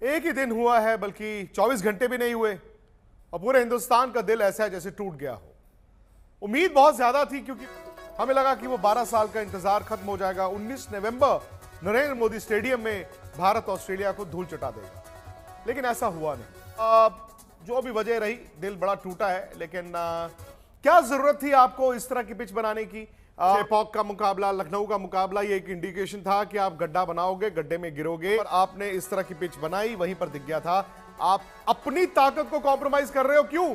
एक ही दिन हुआ है, बल्कि 24 घंटे भी नहीं हुए और पूरे हिंदुस्तान का दिल ऐसा है जैसे टूट गया हो। उम्मीद बहुत ज्यादा थी क्योंकि हमें लगा कि वो 12 साल का इंतजार खत्म हो जाएगा। 19 नवंबर नरेंद्र मोदी स्टेडियम में भारत ऑस्ट्रेलिया को धूल चटा देगा, लेकिन ऐसा हुआ नहीं। जो भी वजह रही, दिल बड़ा टूटा है। लेकिन क्या जरूरत थी आपको इस तरह की पिच बनाने की? चेपॉक का मुकाबला, लखनऊ का मुकाबला, ये एक इंडिकेशन था कि आप गड्ढा बनाओगे, गड्ढे में गिरोगे, और आपने इस तरह की पिच बनाई। वहीं पर दिख गया था आप अपनी ताकत को कॉम्प्रोमाइज कर रहे हो। क्यों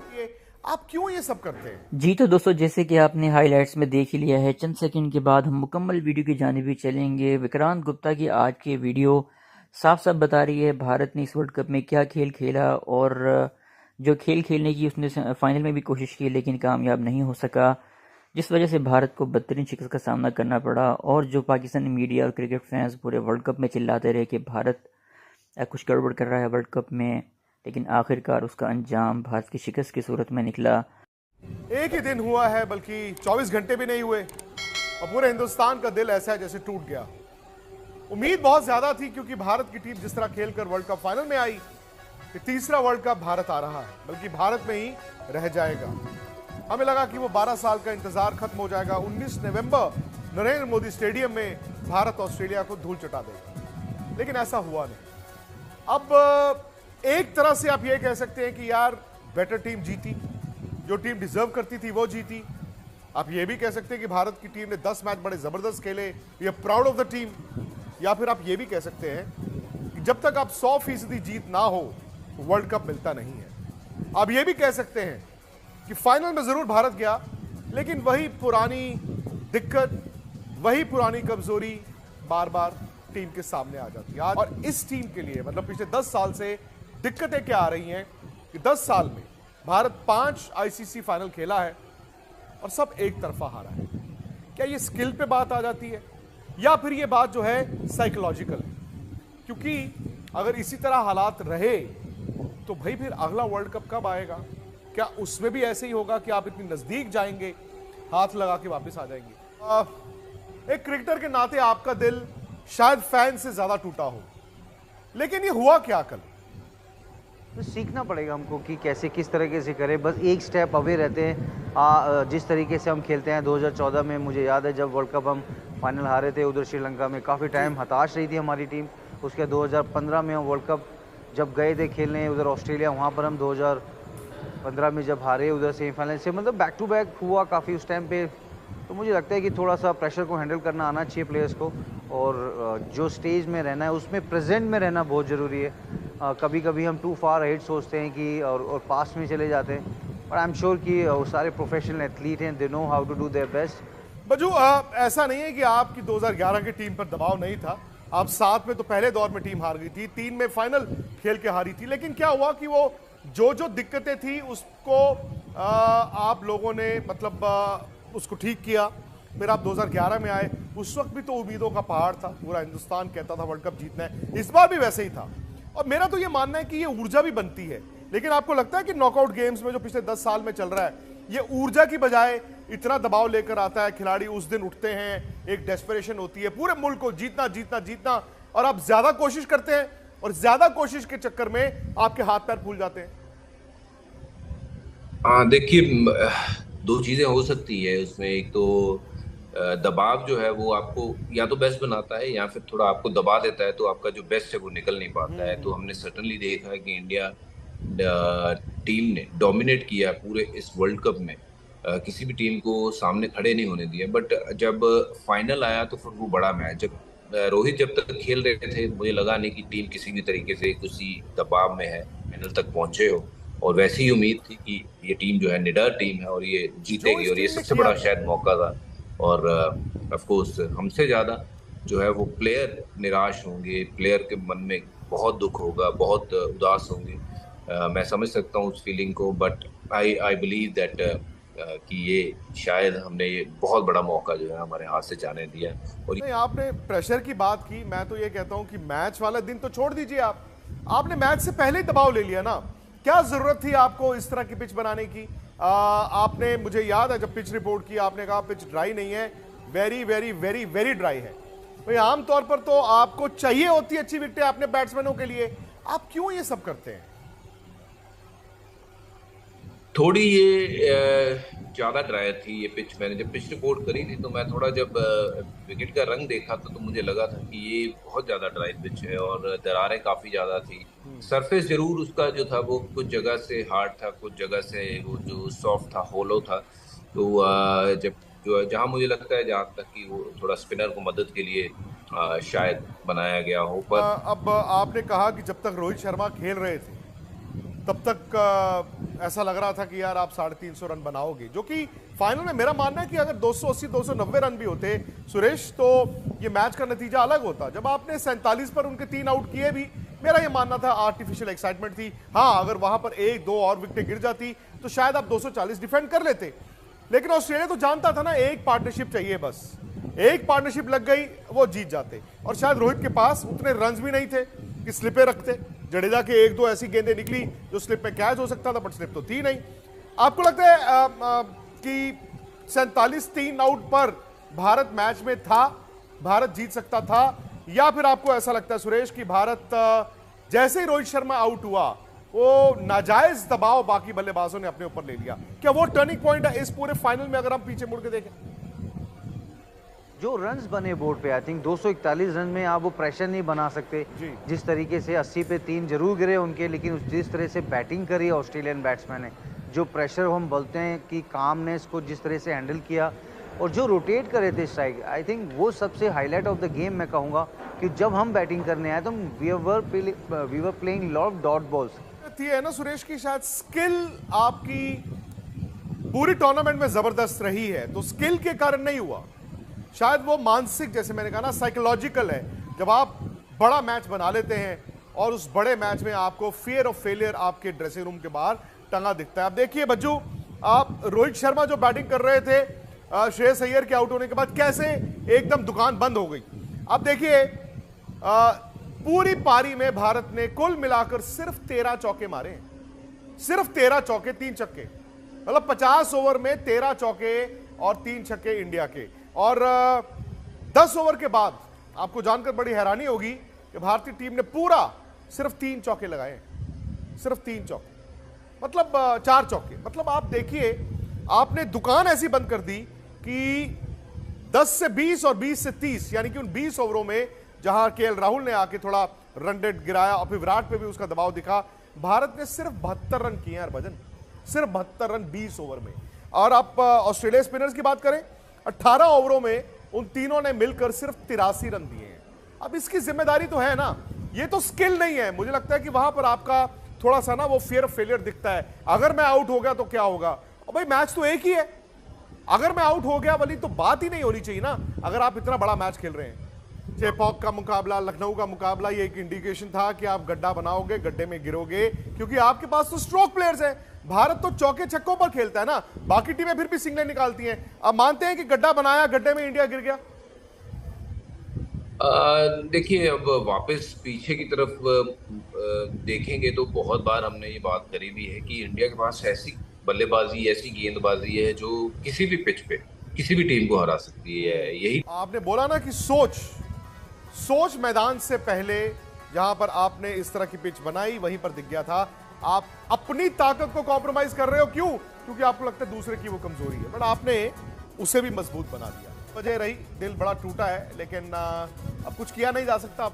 आप क्यों ये सब करते हैं? जी तो दोस्तों, जैसे कि आपने हाइलाइट्स में देख ही लिया है, चंद सेकंड के बाद हम मुकम्मल वीडियो की जानिब भी चलेंगे। विक्रांत गुप्ता की आज की वीडियो साफ साफ बता रही है भारत ने इस वर्ल्ड कप में क्या खेल खेला, और जो खेल खेलने की उसने फाइनल में भी कोशिश की लेकिन कामयाब नहीं हो सका, जिस वजह से भारत को बदतरीन शिकस्त का सामना करना पड़ा। और जो पाकिस्तानी मीडिया और क्रिकेट फैंस पूरे वर्ल्ड कप में चिल्लाते रहे कि भारत कुछ गड़बड़ कर रहा है वर्ल्ड कप में, लेकिन आखिरकार उसका अंजाम भारत की शिकस्त की सूरत में निकला। एक ही दिन हुआ है, बल्कि 24 घंटे भी नहीं हुए और पूरे हिंदुस्तान का दिल ऐसा है जैसे टूट गया। उम्मीद बहुत ज्यादा थी क्योंकि भारत की टीम जिस तरह खेलकर वर्ल्ड कप फाइनल में आई कि तीसरा वर्ल्ड कप भारत आ रहा है, बल्कि भारत में ही रह जाएगा। हमें लगा कि वो 12 साल का इंतजार खत्म हो जाएगा। 19 नवंबर नरेंद्र मोदी स्टेडियम में भारत ऑस्ट्रेलिया को धूल चटा देगा, लेकिन ऐसा हुआ नहीं। अब एक तरह से आप ये कह सकते हैं कि यार बेटर टीम जीती, जो टीम डिजर्व करती थी वो जीती। आप ये भी कह सकते हैं कि भारत की टीम ने 10 मैच बड़े जबरदस्त खेले, we are proud of the team. या फिर आप ये भी कह सकते हैं कि जब तक आप 100% जीत ना हो वर्ल्ड कप मिलता नहीं है। आप ये भी कह सकते हैं कि फाइनल में जरूर भारत गया, लेकिन वही पुरानी दिक्कत, वही पुरानी कमजोरी बार बार टीम के सामने आ जाती है। और इस टीम के लिए मतलब पिछले 10 साल से दिक्कतें क्या आ रही हैं कि 10 साल में भारत 5 आईसीसी फाइनल खेला है और सब एक तरफा हारा है। क्या ये स्किल पे बात आ जाती है, या फिर ये बात जो है साइकोलॉजिकल है? क्योंकि अगर इसी तरह हालात रहे तो भाई फिर अगला वर्ल्ड कप कब आएगा? क्या उसमें भी ऐसे ही होगा कि आप इतनी नजदीक जाएंगे, हाथ लगा के वापस आ जाएंगे? एक क्रिकेटर के नाते आपका दिल शायद फैन से ज्यादा टूटा हो, लेकिन ये हुआ क्या कल? तो सीखना पड़ेगा हमको कि कैसे किस तरीके से करें। बस एक स्टेप अवे रहते हैं। जिस तरीके से हम खेलते हैं 2014 में, मुझे याद है जब वर्ल्ड कप हम फाइनल हारे थे उधर श्रीलंका में, काफ़ी टाइम हताश रही थी हमारी टीम। उसके 2015 में हम वर्ल्ड कप जब गए थे खेलने उधर ऑस्ट्रेलिया, वहाँ पर हम 2015 में जब हारे उधर सेमीफाइनल से, मतलब बैक टू बैक हुआ काफ़ी उस टाइम पे। तो मुझे लगता है कि थोड़ा सा प्रेशर को हैंडल करना आना चाहिए प्लेयर्स को, और जो स्टेज में रहना है उसमें प्रेजेंट में रहना बहुत ज़रूरी है। कभी कभी हम टू फार अहेड सोचते हैं कि और पास में चले जाते हैं, पर आई एम श्योर कि वो सारे प्रोफेशनल एथलीट हैं, they know how to do their best. बजू ऐसा नहीं है कि आपकी 2011 की टीम पर दबाव नहीं था। आप 7 में तो पहले दौर में टीम हार गई थी, 3 में फाइनल खेल के हारी थी, लेकिन क्या हुआ कि वो जो दिक्कतें थी उसको आप लोगों ने मतलब उसको ठीक किया। फिर आप 2011 में आए, उस वक्त भी तो उम्मीदों का पहाड़ था, पूरा हिंदुस्तान कहता था वर्ल्ड कप जीतना है। इस बार भी वैसे ही था, और मेरा तो ये मानना है कि ये ऊर्जा भी बनती है। लेकिन आपको लगता है कि नॉकआउट गेम्स में जो पिछले 10 साल में चल रहा है, ये ऊर्जा की बजाय इतना दबाव लेकर आता है, खिलाड़ी उस दिन उठते हैं, एक डेस्परेशन होती है पूरे मुल्क को जीतना जीतना जीतना, और आप ज्यादा कोशिश करते हैं और ज्यादा कोशिश के चक्कर में आपके हाथ पैर फूल जाते हैं? देखिए, दो चीजें हो सकती है उसमें। एक तो दबाव जो है वो आपको या तो बेस्ट बनाता है या फिर थोड़ा आपको दबा देता है, तो आपका जो बेस्ट है वो निकल नहीं पाता है। तो हमने सर्टनली देखा है कि इंडिया टीम ने डोमिनेट किया पूरे इस वर्ल्ड कप में, किसी भी टीम को सामने खड़े नहीं होने दिया। बट जब फाइनल आया तो फिर वो बड़ा मैच, जब रोहित जब तक खेल रहे थे मुझे लगा नहीं कि टीम किसी भी तरीके से किसी दबाव में है, फाइनल तक पहुंचे हो। और वैसी ही उम्मीद थी कि ये टीम जो है निडर टीम है और ये जीतेगी, और ये सबसे बड़ा शायद मौका था। और ऑफ कोर्स हमसे ज़्यादा जो है वो प्लेयर निराश होंगे, प्लेयर के मन में बहुत दुख होगा, बहुत उदास होंगे। मैं समझ सकता हूँ उस फीलिंग को, बट आई बिलीव दैट कि ये शायद हमने ये बहुत बड़ा मौका जो है हमारे हाथ से जाने दिया। और नहीं, आपने प्रेशर की बात की, मैं तो ये कहता हूँ कि मैच वाला दिन तो छोड़ दीजिए, आपने मैच से पहले ही दबाव ले लिया ना। क्या जरूरत थी आपको इस तरह की पिच बनाने की? आपने, मुझे याद है जब पिच रिपोर्ट की आपने कहा पिच ड्राई नहीं है, very very very very dry है। भाई आमतौर पर तो आपको चाहिए होती अच्छी विकेटें अपने बैट्समैनों के लिए, आप क्यों ये सब करते हैं? थोड़ी ये ज्यादा ड्राई थी ये पिच। मैंने जब पिच रिपोर्ट करी थी तो मैं थोड़ा जब विकेट का रंग देखा था तो मुझे लगा था कि ये बहुत ज्यादा ड्राई पिच है और दरारें काफी ज्यादा थी। सरफेस जरूर उसका जो था वो कुछ जगह से हार्ड था, कुछ जगह से वो जो सॉफ्ट था, होलो था। तो जब जो जहां मुझे लगता है जहां तक कि वो थोड़ा स्पिनर को मदद के लिए शायद बनाया गया हो। पर अब आपने कहा कि जब तक रोहित शर्मा खेल रहे थे तब तक ऐसा लग रहा था कि यार आप 350 रन बनाओगे, जो कि फाइनल में मेरा मानना है कि अगर 280 290 रन भी होते सुरेश तो ये मैच का नतीजा अलग होता। जब आपने 47 पर उनके 3 आउट किए भी, मेरा ये मानना था आर्टिफिशियल एक्साइटमेंट थी। हाँ, अगर वहां पर 1-2 और विकेटें गिर जाती तो शायद आप 240 डिफेंड कर लेते, लेकिन ऑस्ट्रेलिया तो जानता था ना एक पार्टनरशिप चाहिए, बस एक पार्टनरशिप लग गई वो जीत जाते। और शायद रोहित के पास उतने रन्स भी नहीं थे कि स्लिपें रखते। जडेजा के 1-2 ऐसी गेंदें निकली जो स्लिप में कैच हो सकता था, बट स्लिप तो थी नहीं। आपको लगता है कि 47 3 आउट पर भारत मैच में था, भारत जीत सकता था, या फिर आपको ऐसा लगता है सुरेश कि भारत जैसे ही रोहित शर्मा आउट हुआ वो नाजायज दबाव बाकी बल्लेबाजों ने अपने ऊपर ले लिया? क्या वो टर्निंग पॉइंट है इस पूरे फाइनल में अगर हम पीछे मुड़ के देखें? जो रन्स बने बोर्ड पे, आई थिंक 241 रन में आप वो प्रेशर नहीं बना सकते। जिस तरीके से 80 पे 3 जरूर गिरे उनके, लेकिन जिस तरह से बैटिंग करी ऑस्ट्रेलियन बैट्समैन ने, जो प्रेशर हम बोलते हैं कि कामनेस को जिस तरह से हैंडल किया और जो रोटेट करे थे स्ट्राइक, आई थिंक वो सबसे हाईलाइट ऑफ द गेम मैं कहूँगा। कि जब हम बैटिंग करने आए तो we were playing lot of dot balls थी, है ना सुरेश की शायद स्किल आपकी पूरी टूर्नामेंट में जबरदस्त रही है, तो स्किल के कारण नहीं हुआ, शायद वो मानसिक, जैसे मैंने कहा ना, साइकोलॉजिकल है। जब आप बड़ा मैच बना लेते हैं और उस बड़े मैच में आपको फियर ऑफ फेलियर आपके ड्रेसिंग रूम के बाहर टंगा दिखता है। आप देखिए बज्जू, आप रोहित शर्मा जो बैटिंग कर रहे थे श्रेयस अय्यर के आउट होने के बाद कैसे एकदम दुकान बंद हो गई। आप देखिए पूरी पारी में भारत ने कुल मिलाकर सिर्फ 13 चौके मारे, सिर्फ 13 चौके 3 छक्के, मतलब 50 ओवर में 13 चौके और 3 छक्के इंडिया के। और 10 ओवर के बाद आपको जानकर बड़ी हैरानी होगी कि भारतीय टीम ने पूरा सिर्फ 3 चौके लगाए, सिर्फ 3 चौके, मतलब 4 चौके। मतलब आप देखिए, आपने दुकान ऐसी बंद कर दी कि 10 से 20 और 20 से 30, यानी कि उन 20 ओवरों में जहां केएल राहुल ने आके थोड़ा रन रेट गिराया और फिर विराट पे भी उसका दबाव दिखा, भारत ने सिर्फ 72 रन किए हैं भजन, सिर्फ 72 रन 20 ओवर में। और आप ऑस्ट्रेलिया स्पिनर्स की बात करें, 18 ओवरों में उन तीनों ने मिलकर सिर्फ 83 रन दिए हैं। अब इसकी जिम्मेदारी तो है ना, ये तो स्किल नहीं है। मुझे लगता है कि वहां पर आपका थोड़ा सा ना वो फियर ऑफ फेलियर दिखता है। अगर मैं आउट हो गया तो क्या होगा? और भाई मैच तो एक ही है, अगर मैं आउट हो गया वाली तो बात ही नहीं होनी चाहिए ना। अगर आप इतना बड़ा मैच खेल रहे हैं, चेपॉक का मुकाबला, लखनऊ का मुकाबला, ये एक इंडिकेशन था कि आप गड्ढा बनाओगे, गड्ढे में गिरोगे, क्योंकि आपके पास तो स्ट्रोक प्लेयर्स हैं। भारत तो चौके छक्कों पर खेलता है ना, बाकी टीमें फिर भी सिंगलें निकालती हैं। अब मानते हैं कि गड्ढा बनाया, गड्ढे में इंडिया गिर गया। देखिए, अब वापस पीछे की तरफ देखेंगे तो बहुत बार हमने ये बात करी भी है कि इंडिया के पास ऐसी बल्लेबाजी, ऐसी गेंदबाजी है जो किसी भी पिच पे किसी भी टीम को हरा सकती है। यही आपने बोला ना कि सोच मैदान से पहले जहां पर आपने इस तरह की पिच बनाई वहीं पर दिख गया था। आप अपनी ताकत को कॉम्प्रोमाइज कर रहे हो, क्यों? क्योंकि आपको लगता है दूसरे की वो कमजोरी है, बट आपने उसे भी मजबूत बना दिया। वजह रही, दिल बड़ा टूटा है, लेकिन अब कुछ किया नहीं जा सकता।